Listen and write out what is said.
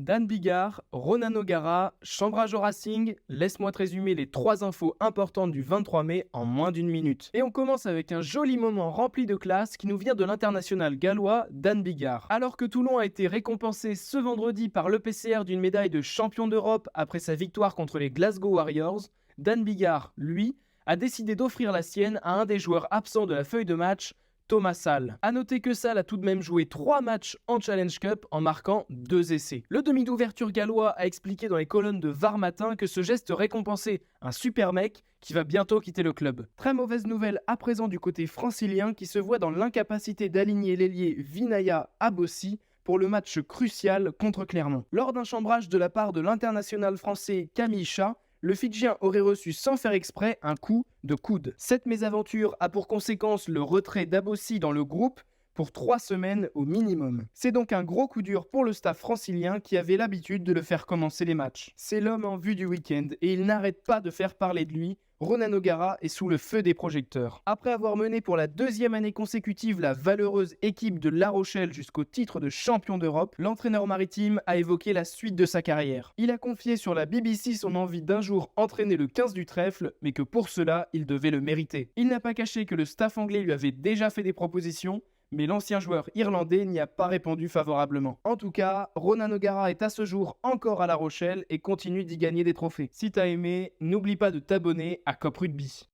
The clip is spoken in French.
Dan Bigard, Ronan O'Gara, chambrage au Racing, laisse-moi te résumer les 3 infos importantes du 23 mai en moins d'une minute. Et on commence avec un joli moment rempli de classe qui nous vient de l'international gallois Dan Bigard. Alors que Toulon a été récompensé ce vendredi par l'EPCR d'une médaille de champion d'Europe après sa victoire contre les Glasgow Warriors, Dan Bigard, lui, a décidé d'offrir la sienne à un des joueurs absents de la feuille de match, Thomas Sall. A noter que Sall a tout de même joué 3 matchs en Challenge Cup en marquant 2 essais. Le demi d'ouverture gallois a expliqué dans les colonnes de Var Matin que ce geste récompensait un super mec qui va bientôt quitter le club. Très mauvaise nouvelle à présent du côté francilien qui se voit dans l'incapacité d'aligner l'ailier Vinaya Abossi pour le match crucial contre Clermont. Lors d'un chambrage de la part de l'international français Camille Chat, le Fidjien aurait reçu sans faire exprès un coup de coude. Cette mésaventure a pour conséquence le retrait d'Abossi dans le groupe pour 3 semaines au minimum. C'est donc un gros coup dur pour le staff francilien qui avait l'habitude de le faire commencer les matchs. C'est l'homme en vue du week-end et il n'arrête pas de faire parler de lui. Ronan O'Gara est sous le feu des projecteurs. Après avoir mené pour la 2e année consécutive la valeureuse équipe de La Rochelle jusqu'au titre de champion d'Europe, l'entraîneur maritime a évoqué la suite de sa carrière. Il a confié sur la BBC son envie d'un jour entraîner le 15 du trèfle, mais que pour cela, il devait le mériter. Il n'a pas caché que le staff anglais lui avait déjà fait des propositions, mais l'ancien joueur irlandais n'y a pas répondu favorablement. En tout cas, Ronan O'Gara est à ce jour encore à La Rochelle et continue d'y gagner des trophées. Si t'as aimé, n'oublie pas de t'abonner à Cop Rugby.